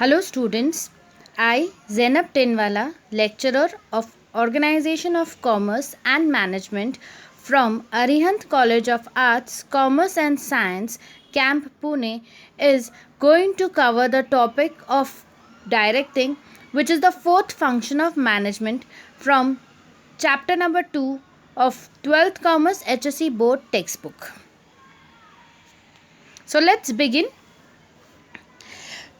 Hello students, I Zainab Tenwala, lecturer of Organization of Commerce and Management from Arihant College of Arts, Commerce and Science, Camp Pune, is going to cover the topic of directing, which is the fourth function of management from chapter number 2 of 12th Commerce HSC Board textbook. So let's begin.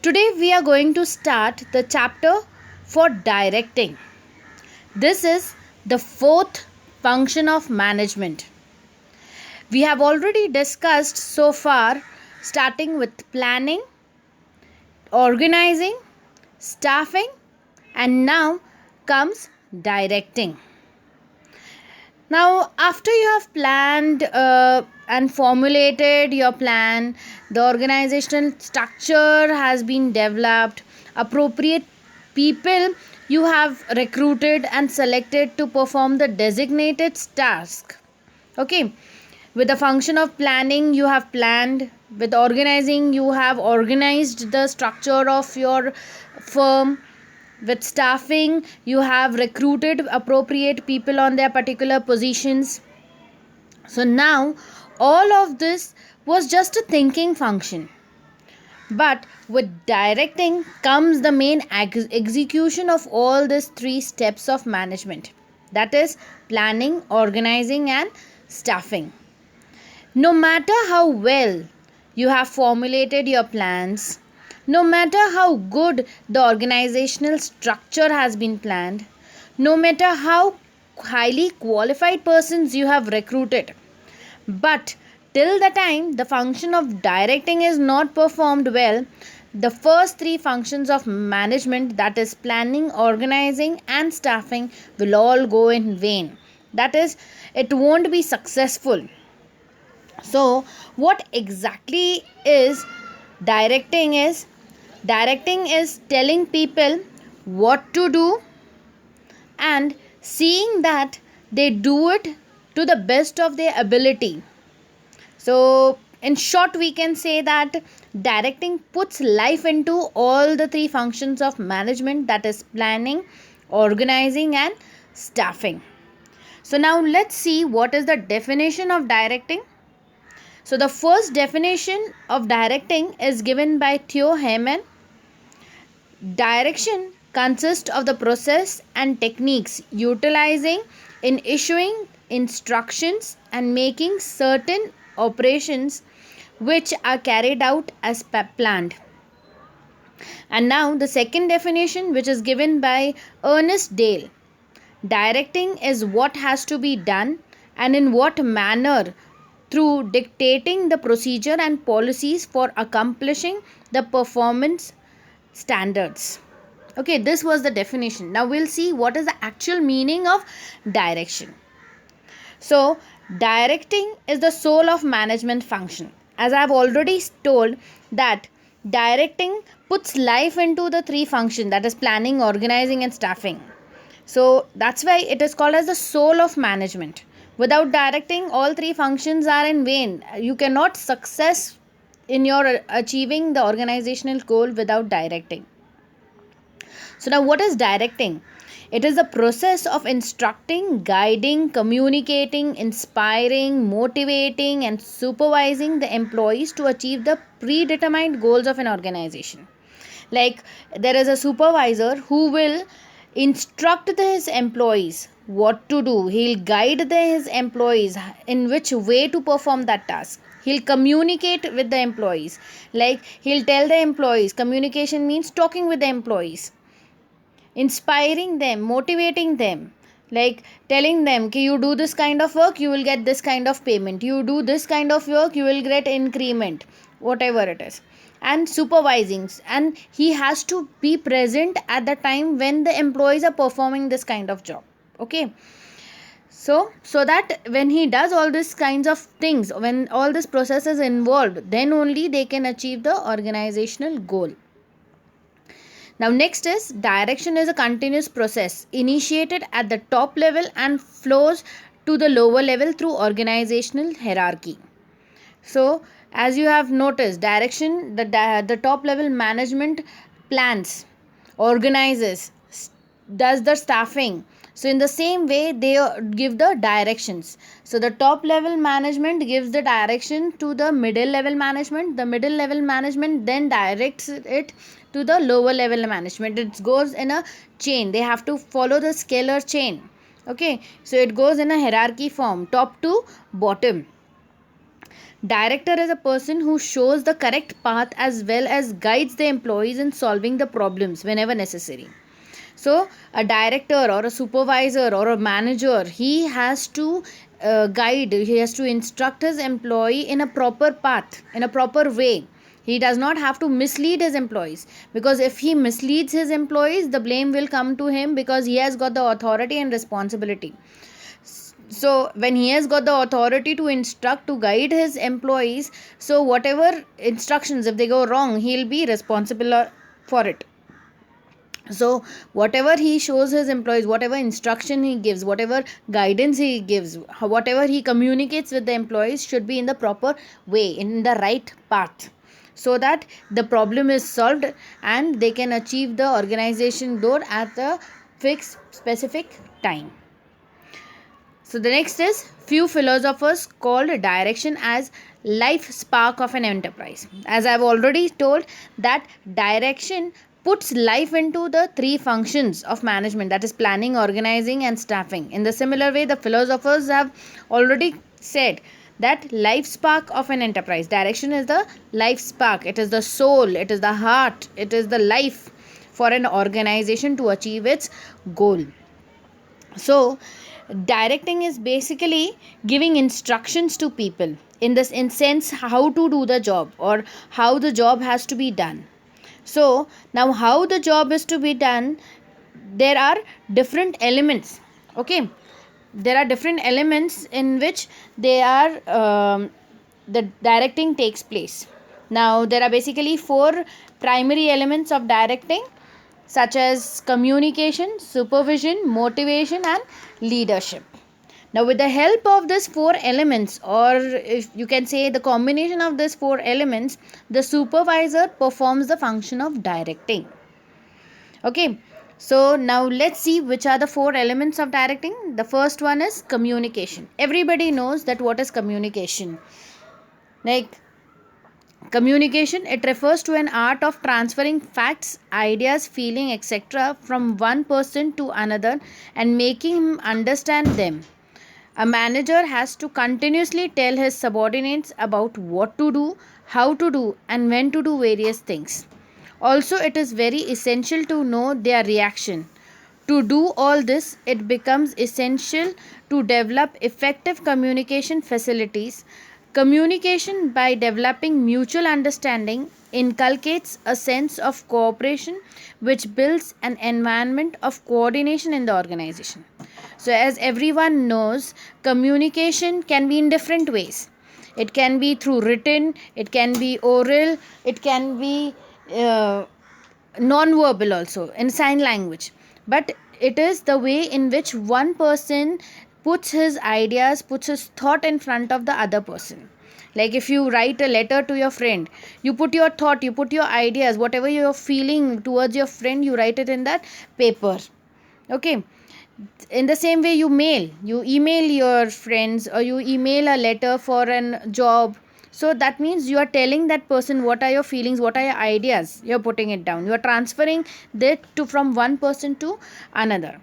Today we are going to start the chapter for directing. This is the fourth function of management. We have already discussed so far, starting with planning, organizing, staffing, and now comes directing. Now, after you have planned and formulated your plan, the organizational structure has been developed, appropriate people you have recruited and selected to perform the designated task. Okay, with the function of planning, you have planned, with organizing, you have organized the structure of your firm, with staffing you have recruited appropriate people on their particular positions. So now all of this was just a thinking function, but with directing comes the main execution of all these three steps of management, that is planning, organizing and staffing. No matter how well you have formulated your plans, no matter how good the organizational structure has been planned, no matter how highly qualified persons you have recruited, but till the time the function of directing is not performed well, the first three functions of management, that is planning, organizing and staffing, will all go in vain. That is, it won't be successful. So, what exactly is directing is? Directing is telling people what to do and seeing that they do it to the best of their ability. So, in short, we can say that directing puts life into all the three functions of management, that is planning, organizing and staffing. So, now let's see what is the definition of directing. So, the first definition of directing is given by Theo Heyman. Direction consists of the process and techniques utilizing in issuing instructions and making certain operations which are carried out as planned. And now the second definition, which is given by Ernest Dale. Directing is what has to be done and in what manner through dictating the procedure and policies for accomplishing the performance standards. Okay, this was the definition. Now we'll see what is the actual meaning of direction. So, directing is the soul of management function. As I have already told that directing puts life into the three functions, that is planning, organizing and staffing. So, that's why it is called as the soul of management. Without directing, all three functions are in vain. You cannot success in your achieving the organizational goal without directing. So now what is directing? It is the process of instructing, guiding, communicating, inspiring, motivating and supervising the employees to achieve the predetermined goals of an organization. Like there is a supervisor who will instruct his employees what to do. He'll guide his employees in which way to perform that task. He'll communicate with the employees. Like he'll tell the employees. Communication means talking with the employees, inspiring them, motivating them, like telling them कि you do this kind of work, you will get this kind of payment, you do this kind of work, you will get increment, whatever it is. And supervising, and he has to be present at the time when the employees are performing this kind of job. Okay, so that when he does all these kinds of things, when all this process is involved, then only they can achieve the organizational goal. Now next is direction is a continuous process initiated at the top level and flows to the lower level through organizational hierarchy. So as you have noticed, direction, the top level management plans, organizes, does the staffing. So in the same way they give the directions. So the top level management gives the direction to the middle level management. The middle level management then directs it to the lower level management. It goes in a chain. They have to follow the scalar chain. Okay, so it goes in a hierarchy form, top to bottom. Director is a person who shows the correct path as well as guides the employees in solving the problems whenever necessary. So a director or a supervisor or a manager, he has to guide, he has to instruct his employee in a proper path, in a proper way. He does not have to mislead his employees, because if he misleads his employees, the blame will come to him, because he has got the authority and responsibility. So when he has got the authority to instruct, to guide his employees, so whatever instructions, if they go wrong, he'll be responsible for it. So whatever he shows his employees, whatever instruction he gives, whatever guidance he gives, whatever he communicates with the employees, should be in the proper way, in the right path, so that the problem is solved and they can achieve the organization goal at a fixed specific time. So the next is, few philosophers called direction as life spark of an enterprise. As I've already told, that direction puts life into the three functions of management, that is planning, organizing and staffing. In the similar way, the philosophers have already said that life spark of an enterprise, direction is the life spark, it is the soul, it is the heart, it is the life for an organization to achieve its goal. So directing is basically giving instructions to people in this in sense how to do the job, or how the job has to be done. So now how the job is to be done, there are different elements. Okay, there are different elements in which they are the directing takes place. Now there are basically four primary elements of directing, such as communication, supervision, motivation and leadership. Now with the help of these four elements, or if you can say the combination of these four elements, the supervisor performs the function of directing. Okay, so now let's see which are the four elements of directing. The first one is communication. Everybody knows that what is communication. Like, communication, it refers to an art of transferring facts, ideas, feeling, etc. from one person to another and making him understand them. A manager has to continuously tell his subordinates about what to do, how to do, and when to do various things. Also, it is very essential to know their reaction. To do all this, it becomes essential to develop effective communication facilities. Communication, by developing mutual understanding, inculcates a sense of cooperation which builds an environment of coordination in the organization. So, as everyone knows, communication can be in different ways. It can be through written, it can be oral, it can be non-verbal also, in sign language. But it is the way in which one person puts his ideas, puts his thought in front of the other person. Like if you write a letter to your friend, you put your thought, you put your ideas, whatever you're feeling towards your friend, you write it in that paper. Okay, in the same way, you email your friends, or you email a letter for a job. So that means you are telling that person what are your feelings, what are your ideas, you're putting it down, you are transferring that to from one person to another.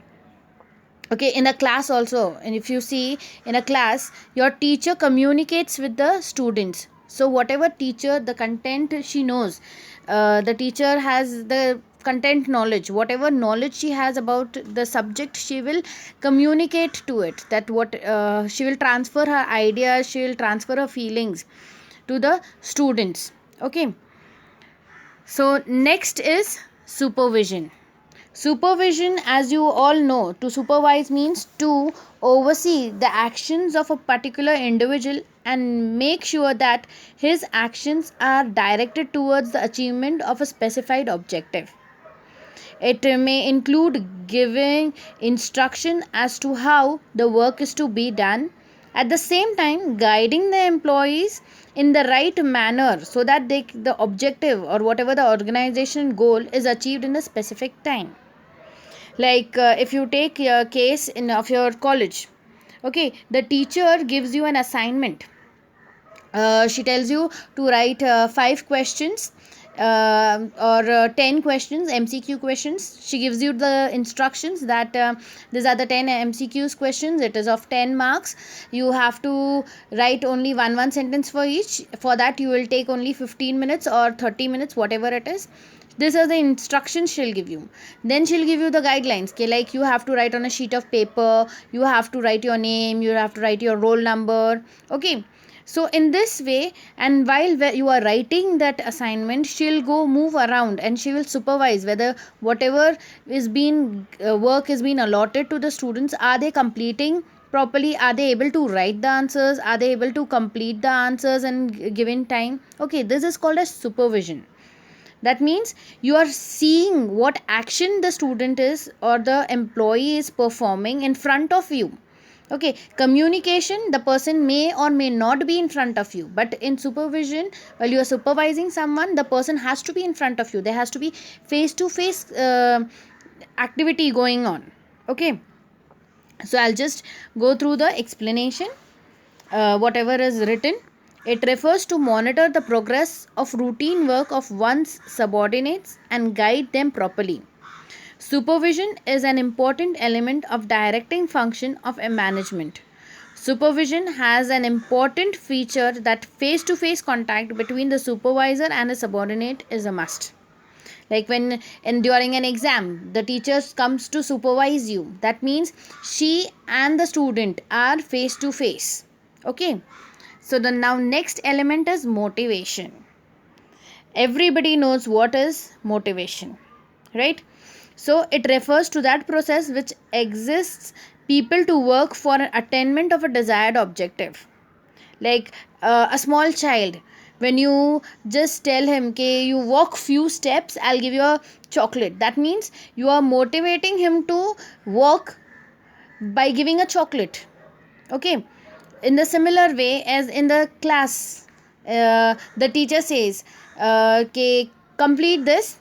Okay, in a class also, and if you see in a class, your teacher communicates with the students. So whatever teacher, the content she knows, the teacher has the content knowledge, whatever knowledge she has about the subject, she will communicate to it, that what she will transfer her ideas, she will transfer her feelings to the students. Okay, so next is supervision. Supervision, as you all know, to supervise means to oversee the actions of a particular individual and make sure that his actions are directed towards the achievement of a specified objective. It may include giving instruction as to how the work is to be done, at the same time guiding the employees in the right manner so that the objective or whatever the organization goal is achieved in a specific time. Like if you take a case in of your college, okay, the teacher gives you an assignment. She tells you to write 5 questions or 10 questions, MCQ questions. She gives you the instructions that these are the 10 MCQs questions. It is of 10 marks. You have to write only one sentence for each. For that, you will take only 15 minutes or 30 minutes, whatever it is. These are the instructions she'll give you. Then she'll give you the guidelines. Okay, like you have to write on a sheet of paper, you have to write your name, you have to write your roll number. Okay, so in this way, and while you are writing that assignment, she'll go move around and she will supervise whether whatever is being work is being allotted to the students, are they completing properly, are they able to write the answers, are they able to complete the answers and given time. Okay, this is called as supervision. That means you are seeing what action the student is or the employee is performing in front of you. Okay, communication, the person may or may not be in front of you, but in supervision, while you are supervising someone, the person has to be in front of you. There has to be face to face activity going on. Okay, so I'll just go through the explanation. Whatever is written, it refers to monitor the progress of routine work of one's subordinates and guide them properly. Supervision is an important element of directing function of a management. Supervision has an important feature that face-to-face contact between the supervisor and a subordinate is a must. Like when during an exam, the teacher comes to supervise you. That means she and the student are face-to-face. Okay. So the now next element is motivation. Everybody knows what is motivation, right? So it refers to that process which exists people to work for an attainment of a desired objective. Like a small child, when you just tell him, okay, you walk few steps, I'll give you a chocolate. That means you are motivating him to walk by giving a chocolate. Okay, in the similar way as in the class, the teacher says, okay, complete this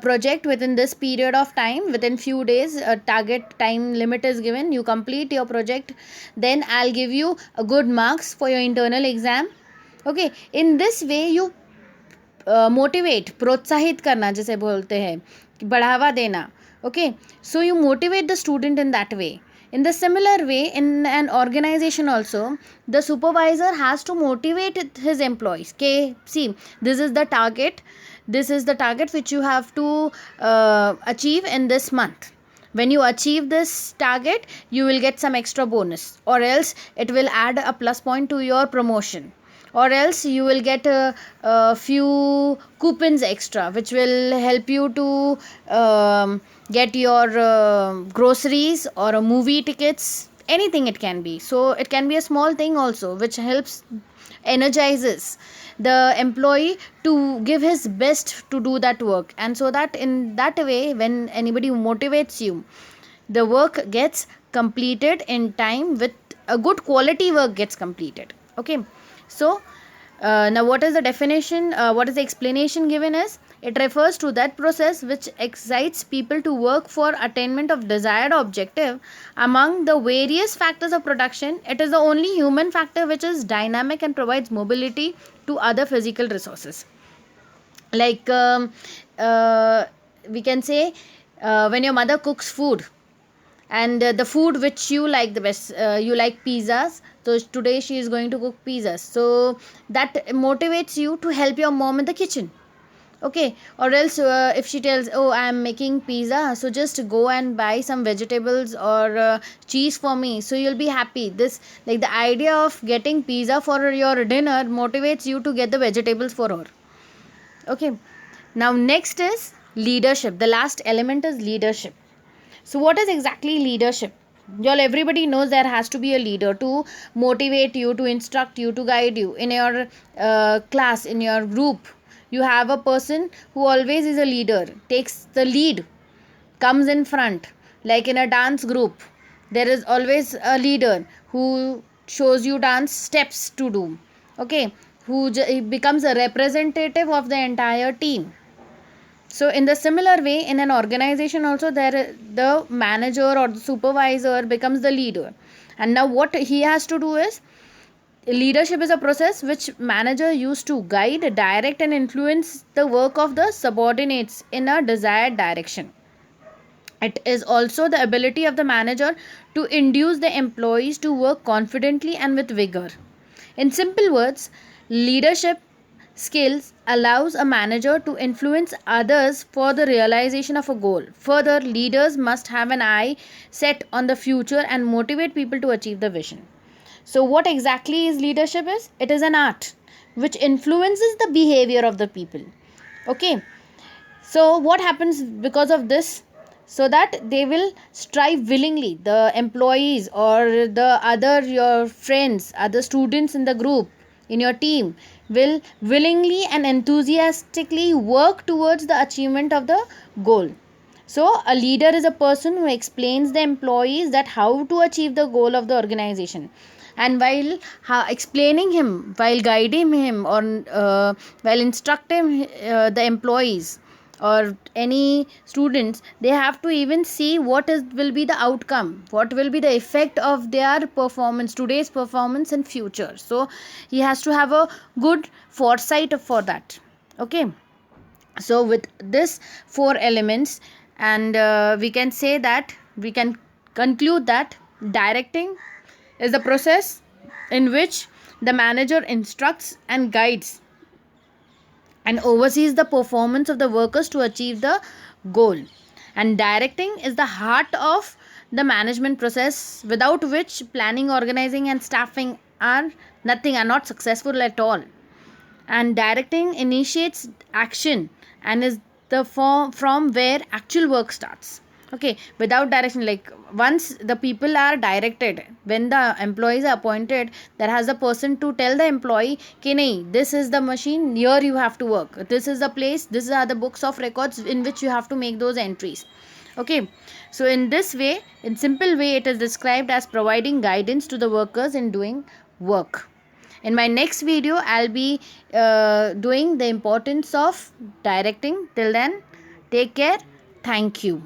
project within this period of time, within few days, a target time limit is given, you complete your project, then I'll give you a good marks for your internal exam. Okay, in this way you motivate, प्रोत्साहित करना जैसे बोलते हैं, बढ़ावा देना. Okay, so you motivate the student in that way. In the similar way, in an organization also, the supervisor has to motivate his employees. Okay, see, this is the target, which you have to achieve in this month. When you achieve this target, you will get some extra bonus, or else it will add a plus point to your promotion, or else you will get a few coupons extra which will help you to get your groceries or a movie tickets, anything it can be. So it can be a small thing also which helps, energizes the employee to give his best to do that work, and so that in that way, when anybody motivates you, the work gets completed in time, with a good quality work gets completed. Okay, so now what is the definition, what is the explanation given is, it refers to that process which excites people to work for attainment of desired objective. Among the various factors of production, it is the only human factor which is dynamic and provides mobility to other physical resources. Like we can say, when your mother cooks food, and the food which you like the best, you like pizzas, so today she is going to cook pizzas, so that motivates you to help your mom in the kitchen. Okay, or else if she tells, oh, I am making pizza, so just go and buy some vegetables or cheese for me, so you'll be happy. This, like, the idea of getting pizza for your dinner motivates you to get the vegetables for her. Okay, now next is leadership. The last element is leadership. So what is exactly leadership? Y'all, everybody knows there has to be a leader to motivate you, to instruct you, to guide you. In your class, in your group, you have a person who always is a leader, takes the lead, comes in front. Like in a dance group, there is always a leader who shows you dance steps to do. Okay, he becomes a representative of the entire team. So in the similar way, in an organization also, there the manager or the supervisor becomes the leader, and now what he has to do is, leadership is a process which manager used to guide, direct, and influence the work of the subordinates in a desired direction. It is also the ability of the manager to induce the employees to work confidently and with vigor. In simple words, leadership skills allows a manager to influence others for the realization of a goal. Further, leaders must have an eye set on the future and motivate people to achieve the vision. So what exactly is leadership is? It is an art which influences the behavior of the people. Okay. So what happens because of this? So that they will strive willingly, the employees or the other your friends, other students in the group, in your team, will willingly and enthusiastically work towards the achievement of the goal. So a leader is a person who explains the employees that how to achieve the goal of the organization, and while explaining him, while guiding him, or while instructing the employees or any students, they have to even see what is will be the outcome, what will be the effect of their performance, today's performance in future. So he has to have a good foresight for that. Okay, so with this four elements, and we can say that we can conclude that directing is the process in which the manager instructs and guides and oversees the performance of the workers to achieve the goal. And directing is the heart of the management process, without which planning, organizing, and staffing are nothing, are not successful at all. And directing initiates action and is the form from where actual work starts. Okay, without direction, like once the people are directed, when the employees are appointed, there has a person to tell the employee, okay, nahi, this is the machine, here you have to work, this is the place, these are the books of records in which you have to make those entries. Okay, so in this way, in simple way, it is described as providing guidance to the workers in doing work. In my next video, I'll be doing the importance of directing. Till then, take care. Thank you.